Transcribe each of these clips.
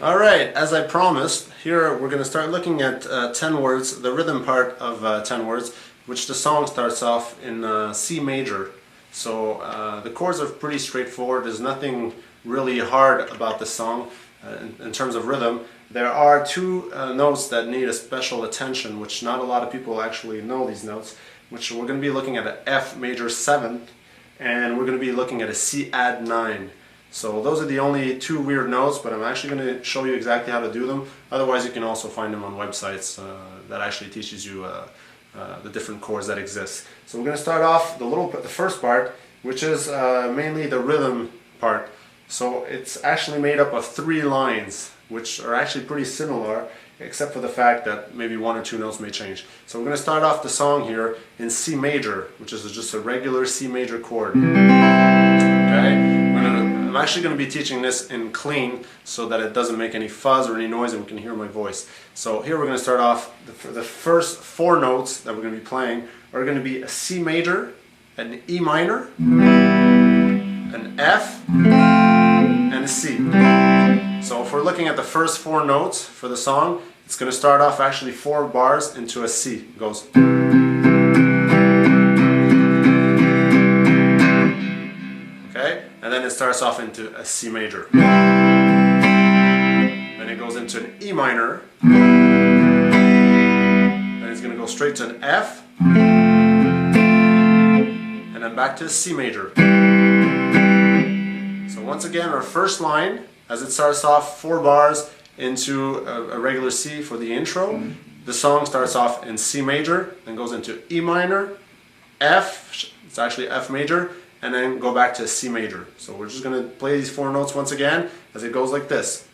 Alright, as I promised, here we're going to start looking at 10 words, the rhythm part of 10 words, which the song starts off in C major. So the chords are pretty straightforward. There's nothing really hard about this song in terms of rhythm. There are two notes that need a special attention, which not a lot of people actually know these notes, which we're going to be looking at an F major 7th, and we're going to be looking at a C add 9. So those are the only two weird notes, but I'm actually going to show you exactly how to do them. Otherwise you can also find them on websites that actually teaches you the different chords that exist. So we're going to start off the first part, which is mainly the rhythm part. So it's actually made up of 3 lines, which are actually pretty similar, except for the fact that maybe 1 or 2 notes may change. So we're going to start off the song here in C major, which is just a regular C major chord. Okay? I'm actually going to be teaching this in clean so that it doesn't make any fuzz or any noise and we can hear my voice. So here we're going to start off, the first 4 notes that we're going to be playing are going to be a C major, an E minor, an F, and a C. So if we're looking at the first 4 notes for the song, it's going to start off actually 4 bars into a C. It goes. And then it starts off into a C major. Then it goes into an E minor. Then it's going to go straight to an F. And then back to a C major. So once again, our first line, as it starts off 4 bars into a regular C for the intro, the song starts off in C major, then goes into E minor, F, it's actually F major, and then go back to C major. So we're just going to play these 4 notes once again as it goes like this.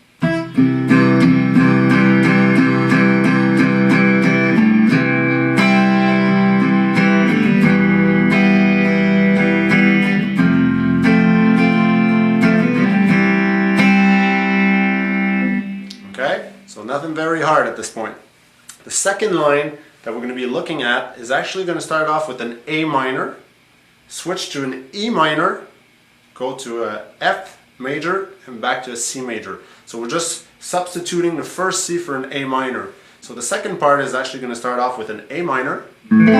Okay, so nothing very hard at this point. The second line that we're going to be looking at is actually going to start off with an A minor, switch to an E minor, go to a F major, and back to a C major. So we're just substituting the first C for an A minor. So the second part is actually going to start off with an A minor, then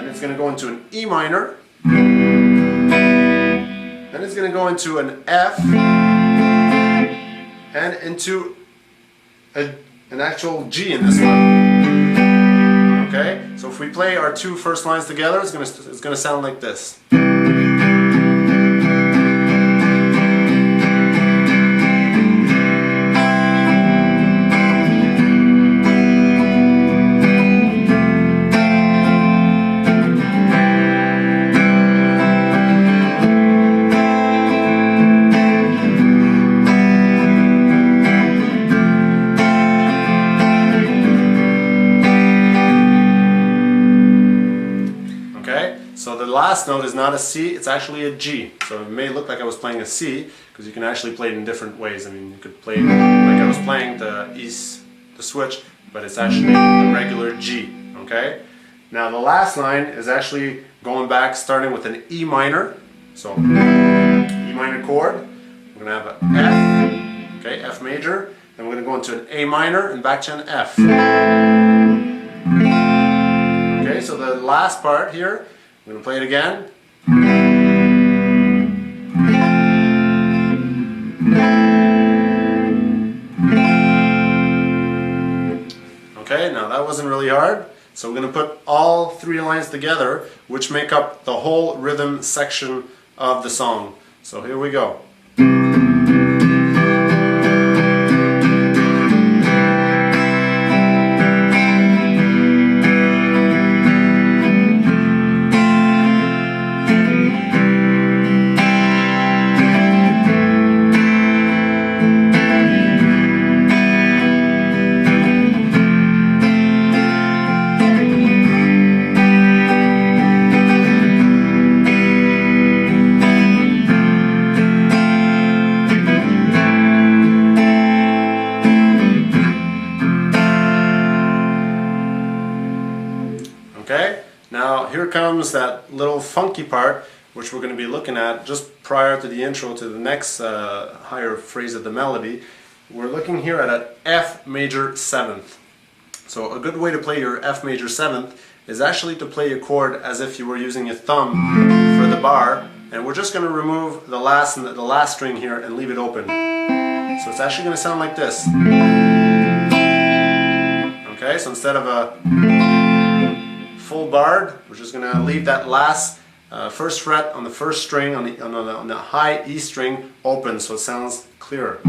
it's going to go into an E minor, then it's going to go into an F, and into an actual G in this one. Okay, so if we play our 2 first lines together, it's gonna sound like this. So the last note is not a C, it's actually a G. So it may look like I was playing a C, because you can actually play it in different ways. I mean, you could play it like I was playing the switch, but it's actually a regular G, okay? Now the last line is actually going back, starting with an E minor. So, E minor chord, we're going to have an F, okay, F major, then we're going to go into an A minor and back to an F. Okay, so the last part here, I'm going to play it again. Okay, now that wasn't really hard. So we're going to put all 3 lines together, which make up the whole rhythm section of the song. So here we go. Okay, now here comes that little funky part which we're going to be looking at just prior to the intro to the next higher phrase of the melody. We're looking here at an F major 7th. So a good way to play your F major 7th is actually to play a chord as if you were using your thumb for the bar, and we're just going to remove the last string here and leave it open. So it's actually going to sound like this. Okay, so instead of a full barred, we're just going to leave that last first fret on the first string on the high E string open, so it sounds clearer.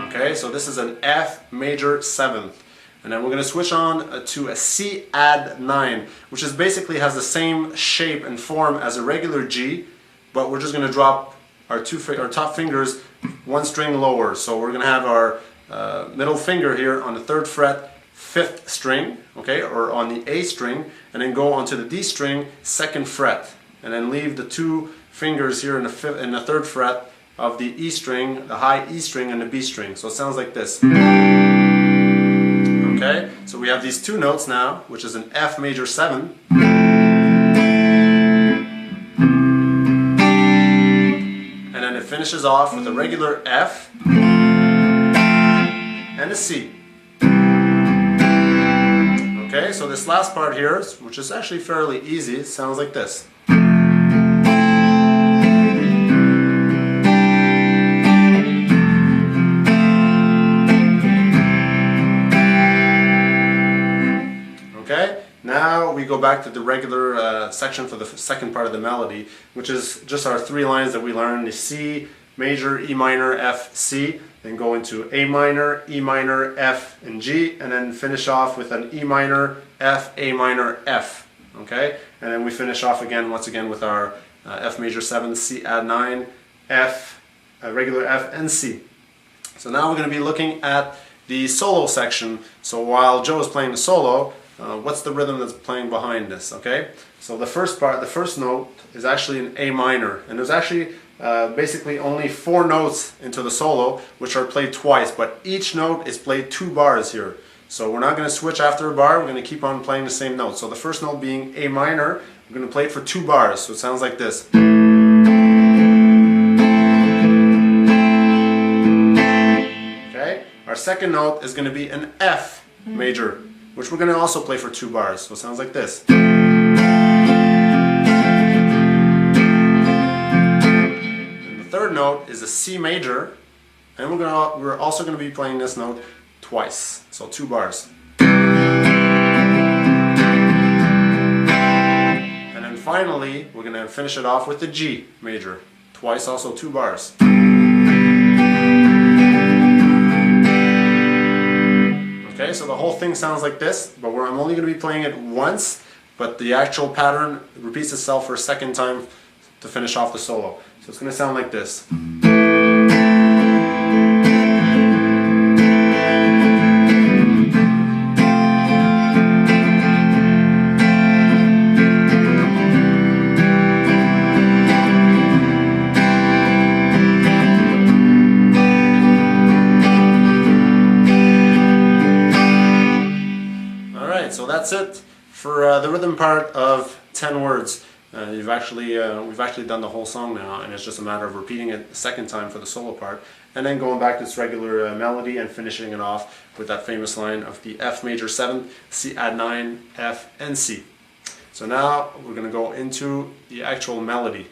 Okay, so this is an F major 7th. And then we're going to switch on to a C add 9, which is basically has the same shape and form as a regular G, but we're just going to drop our top fingers one string lower. So we're going to have our middle finger here on the 3rd fret, 5th string, okay, or on the A string, and then go onto the D string, 2nd fret, and then leave the 2 fingers here in the 3rd fret of the E string, the high E string, and the B string. So it sounds like this. Okay, so we have these 2 notes now, which is an F major 7, and then it finishes off with a regular F and a C. Okay, so this last part here, which is actually fairly easy, sounds like this. Okay, now we go back to the regular section for the second part of the melody, which is just our 3 lines that we learned: the C major, E minor, F, C, then go into A minor, E minor, F, and G, and then finish off with an E minor, F, A minor, F. Okay, and then we finish off again, once again, with our F major 7, C add 9, F, regular F, and C. So now we're going to be looking at the solo section. So while Joe is playing the solo, what's the rhythm that's playing behind this? Okay, so the first part, the first note is actually an A minor, and there's actually basically only 4 notes into the solo, which are played twice, but each note is played 2 bars here. So we're not going to switch after a bar, we're going to keep on playing the same note. So the first note being A minor, we're going to play it for 2 bars, so it sounds like this. Okay, our second note is going to be an F major, which we're going to also play for 2 bars, so it sounds like this. And the third note is a C major, and we're also going to be playing this note twice, so 2 bars. And then finally, we're going to finish it off with the G major, twice, also 2 bars. Okay, so the whole thing sounds like this, but I'm only going to be playing it once, but the actual pattern repeats itself for a second time to finish off the solo. So it's going to sound like this. So that's it for the rhythm part of 10 words. We've actually done the whole song now, and it's just a matter of repeating it a second time for the solo part, and then going back to its regular melody and finishing it off with that famous line of the F major 7, C add 9, F, and C. So now we're going to go into the actual melody.